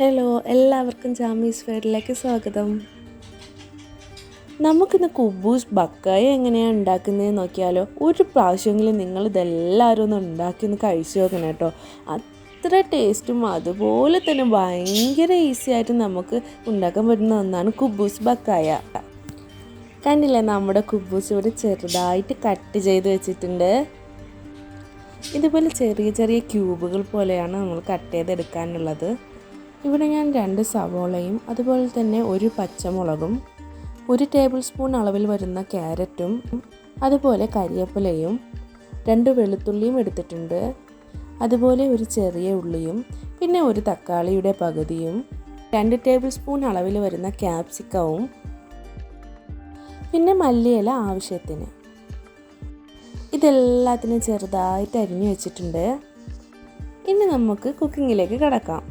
Hello, എല്ലാവർക്കും ജാമീസ് ഫെയറിലേക്ക് സ്വാഗതം. നമുക്കിന്ന് കുബൂസ് ബക്കായ എങ്ങനെയാണ് ഉണ്ടാക്കുന്നതെന്ന് നോക്കിയാലോ. ഒരു പ്രാവശ്യമെങ്കിലും നിങ്ങൾ ഇതെല്ലാവരും ഒന്ന് ഉണ്ടാക്കി ഒന്ന് കഴിച്ചു നോക്കണം കേട്ടോ. അത്ര ടേസ്റ്റും അതുപോലെ തന്നെ ഭയങ്കര ഈസി ആയിട്ട് നമുക്ക് ഉണ്ടാക്കാൻ പറ്റുന്ന ഒന്നാണ് കുബൂസ് ബക്കായ. കണ്ടില്ലേ, നമ്മുടെ കുബൂസ് ഇവിടെ ചെറുതായിട്ട് കട്ട് ചെയ്ത് വെച്ചിട്ടുണ്ട്. ഇതുപോലെ ചെറിയ ചെറിയ ക്യൂബുകൾ പോലെയാണ് നമ്മൾ കട്ട് ചെയ്തെടുക്കാനുള്ളത്. ഇവിടെ ഞാൻ 2 സവോളയും അതുപോലെ തന്നെ 1 പച്ചമുളകും 1 ടേബിൾ സ്പൂൺ അളവിൽ വരുന്ന ക്യാരറ്റും അതുപോലെ കരിവേപ്പിലയും 2 വെളുത്തുള്ളിയും എടുത്തിട്ടുണ്ട്. അതുപോലെ ഒരു ചെറിയ ഉള്ളിയും പിന്നെ 1 തക്കാളിയുടെ പകുതിയും 2 ടേബിൾ സ്പൂൺ അളവിൽ വരുന്ന capsicum പിന്നെ മല്ലിയില ആവശ്യത്തിന്. ഇതെല്ലാത്തിനും ചെറുതായിട്ട് അരിഞ്ഞു വെച്ചിട്ടുണ്ട്. ഇനി നമുക്ക് കുക്കിങ്ങിലേക്ക് കടക്കാം.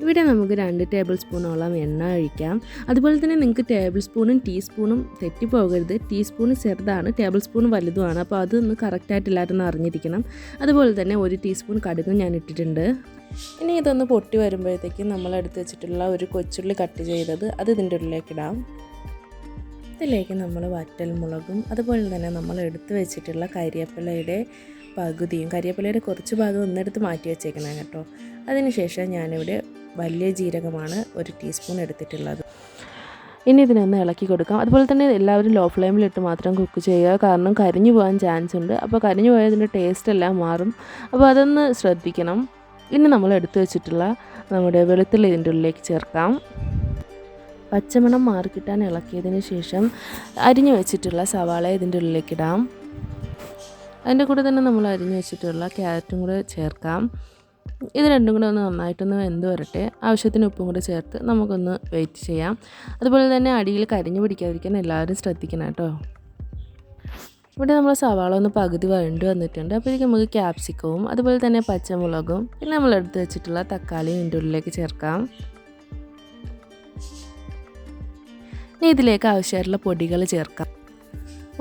ഇവിടെ നമുക്ക് 2 ടേബിൾ സ്പൂണോളം എണ്ണ ഒഴിക്കാം. അതുപോലെ തന്നെ നിങ്ങൾക്ക് ടേബിൾ സ്പൂണും ടീസ്പൂണും തെറ്റിപ്പോകരുത്. ടീസ്പൂൺ ചെറുതാണ്, ടേബിൾ സ്പൂൺ വലുതുമാണ്. അപ്പോൾ അതൊന്ന് കറക്റ്റായിട്ട് എല്ലാവരും അറിഞ്ഞിരിക്കണം. അതുപോലെ തന്നെ 1 ടീസ്പൂൺ കടുകും ഞാൻ ഇട്ടിട്ടുണ്ട്. ഇനി ഇതൊന്ന് പൊട്ടി വരുമ്പോഴത്തേക്കും നമ്മൾ എടുത്ത് വെച്ചിട്ടുള്ള ഒരു കൊച്ചുള്ളി കട്ട് ചെയ്തത് അത് ഇതിൻ്റെ ഉള്ളിലേക്കിടാം. ഇതിലേക്ക് നമ്മൾ വറ്റൽമുളകും അതുപോലെ തന്നെ നമ്മൾ എടുത്ത് വെച്ചിട്ടുള്ള കരിവേപ്പിലയുടെ പകുതിയും, കരിവേപ്പിലയുടെ കുറച്ച് ഭാഗം ഒന്നെടുത്ത് മാറ്റി വെച്ചേക്കണം കേട്ടോ. അതിനുശേഷം ഞാനിവിടെ വലിയ ജീരകമാണ് 1 ടീസ്പൂൺ എടുത്തിട്ടുള്ളത്. ഇനി ഇതിനൊന്ന് ഇളക്കി കൊടുക്കാം. അതുപോലെ തന്നെ എല്ലാവരും ലോ ഫ്ലെയിമിലിട്ട് മാത്രം കുക്ക് ചെയ്യുക, കാരണം കരിഞ്ഞു പോകാൻ ചാൻസ് ഉണ്ട്. അപ്പോൾ കരിഞ്ഞു പോയതിൻ്റെ ടേസ്റ്റ് എല്ലാം മാറും. അപ്പോൾ അതൊന്ന് ശ്രദ്ധിക്കണം. ഇനി നമ്മൾ എടുത്തു വെച്ചിട്ടുള്ള നമ്മുടെ വെളുത്തുള്ളി ഇതിൻ്റെ ഉള്ളിലേക്ക് ചേർക്കാം. പച്ചമണം മാറിക്കിട്ടാൻ ഇളക്കിയതിന് ശേഷം അരിഞ്ഞു വെച്ചിട്ടുള്ള സവാള ഇതിൻ്റെ ഉള്ളിലേക്ക് ഇടാം. അതിൻ്റെ കൂടെ തന്നെ നമ്മൾ അരിഞ്ഞു വെച്ചിട്ടുള്ള ക്യാരറ്റും കൂടെ ചേർക്കാം. ഇത് രണ്ടും കൂടെ ഒന്ന് നന്നായിട്ടൊന്ന് വെന്ത് വരട്ടെ. ആവശ്യത്തിന് ഉപ്പും കൂടെ ചേർത്ത് നമുക്കൊന്ന് വെയിറ്റ് ചെയ്യാം. അതുപോലെ തന്നെ അടിയിൽ കരിഞ്ഞു പിടിക്കാതിരിക്കാൻ എല്ലാവരും ശ്രദ്ധിക്കണം കേട്ടോ. ഇവിടെ നമ്മൾ സവാള ഒന്ന് പകുതി വഴണ്ട് വന്നിട്ടുണ്ട്. അപ്പോഴേക്കും നമുക്ക് ക്യാപ്സിക്കവും അതുപോലെ തന്നെ പച്ചമുളകും പിന്നെ നമ്മൾ എടുത്ത് വെച്ചിട്ടുള്ള തക്കാളിയും ഇതിൻ്റെ ഉള്ളിലേക്ക് ചേർക്കാം. ഇനി ഇതിലേക്ക് ആവശ്യമായിട്ടുള്ള പൊടികൾ ചേർക്കാം.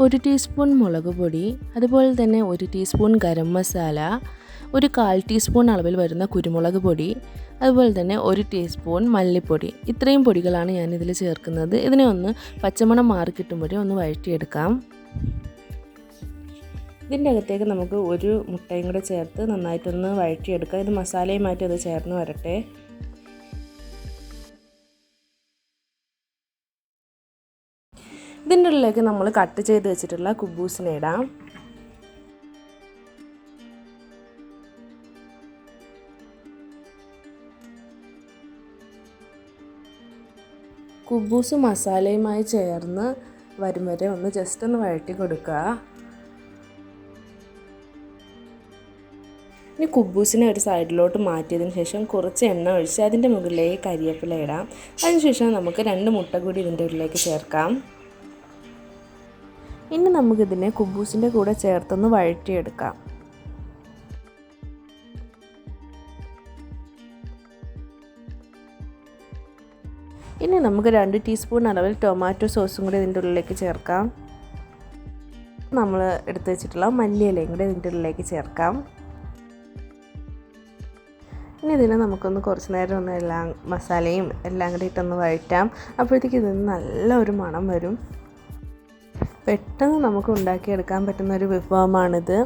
1 ടീസ്പൂൺ മുളക് പൊടി, അതുപോലെ തന്നെ 1 ടീസ്പൂൺ ഗരം മസാല, 1/4 ടീസ്പൂൺ അളവിൽ വരുന്ന കുരുമുളക് പൊടി, അതുപോലെ തന്നെ 1 ടീസ്പൂൺ മല്ലിപ്പൊടി. ഇത്രയും പൊടികളാണ് ഞാനിതിൽ ചേർക്കുന്നത്. ഇതിനെ ഒന്ന് പച്ചമണം മാറി കിട്ടുമ്പോഴേ ഒന്ന് വഴറ്റിയെടുക്കാം. ഇതിൻ്റെ അകത്തേക്ക് നമുക്ക് 1 മുട്ടയും കൂടെ ചേർത്ത് നന്നായിട്ടൊന്ന് വഴറ്റിയെടുക്കാം. ഇത് മസാലയുമായിട്ട് അത് ചേർന്ന് വരട്ടെ. ഇതിൻ്റെ ഉള്ളിലേക്ക് നമ്മൾ കട്ട് ചെയ്ത് വെച്ചിട്ടുള്ള കുബൂസിനെ ഇടാം. കുബൂസ് മസാലയുമായി ചേർന്ന് വരും വരെ ഒന്ന് ജസ്റ്റ് ഒന്ന് വഴറ്റി കൊടുക്കുക. ഇനി കുബൂസിനെ ഒരു സൈഡിലോട്ട് മാറ്റിയതിന് ശേഷം കുറച്ച് എണ്ണ ഒഴിച്ച് അതിൻ്റെ മുകളിലേക്ക് കരിവേപ്പില ഇടാം. അതിനുശേഷം നമുക്ക് 2 മുട്ട കൂടി ഇതിൻ്റെ ഉള്ളിലേക്ക് ചേർക്കാം. ഇനി നമുക്കിതിനെ കുബൂസിൻ്റെ കൂടെ ചേർത്തൊന്ന് വഴറ്റിയെടുക്കാം. ഇനി നമുക്ക് 2 ടീസ്പൂൺ അളവിൽ ടൊമാറ്റോ സോസും കൂടി ഇതിൻ്റെ ഉള്ളിലേക്ക് ചേർക്കാം. നമ്മൾ എടുത്ത് വെച്ചിട്ടുള്ള മല്ലിയിലയും കൂടി ഇതിൻ്റെ ഉള്ളിലേക്ക് ചേർക്കാം. ഇനി ഇതിനെ നമുക്കൊന്ന് കുറച്ച് നേരം ഒന്ന് എല്ലാം മസാലയും എല്ലാം കൂടി ഇട്ടൊന്ന് വഴറ്റാം. അപ്പോഴത്തേക്ക് ഇതിന് നല്ല ഒരു മണം വരും. പെട്ടെന്ന് നമുക്ക് ഉണ്ടാക്കിയെടുക്കാൻ പറ്റുന്ന ഒരു വിഭവമാണിത്.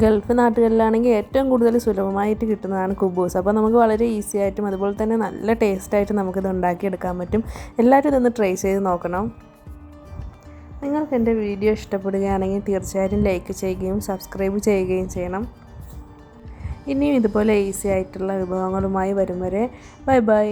ഗൾഫ് നാട്ടുകളിലാണെങ്കിൽ ഏറ്റവും കൂടുതൽ സുലഭമായിട്ട് കിട്ടുന്നതാണ് കുബൂസ്. അപ്പോൾ നമുക്ക് വളരെ ഈസി ആയിട്ടും അതുപോലെ തന്നെ നല്ല ടേസ്റ്റായിട്ട് നമുക്കിത് ഉണ്ടാക്കിയെടുക്കാൻ പറ്റും. എല്ലാവരും ഇതൊന്ന് ട്രൈ ചെയ്ത് നോക്കണം. നിങ്ങൾക്ക് എൻ്റെ വീഡിയോ ഇഷ്ടപ്പെടുകയാണെങ്കിൽ തീർച്ചയായിട്ടും ലൈക്ക് ചെയ്യുകയും സബ്സ്ക്രൈബ് ചെയ്യുകയും ചെയ്യണം. ഇനിയും ഇതുപോലെ ഈസി ആയിട്ടുള്ള വിഭവങ്ങളുമായി വരും വരെ ബൈ ബൈ.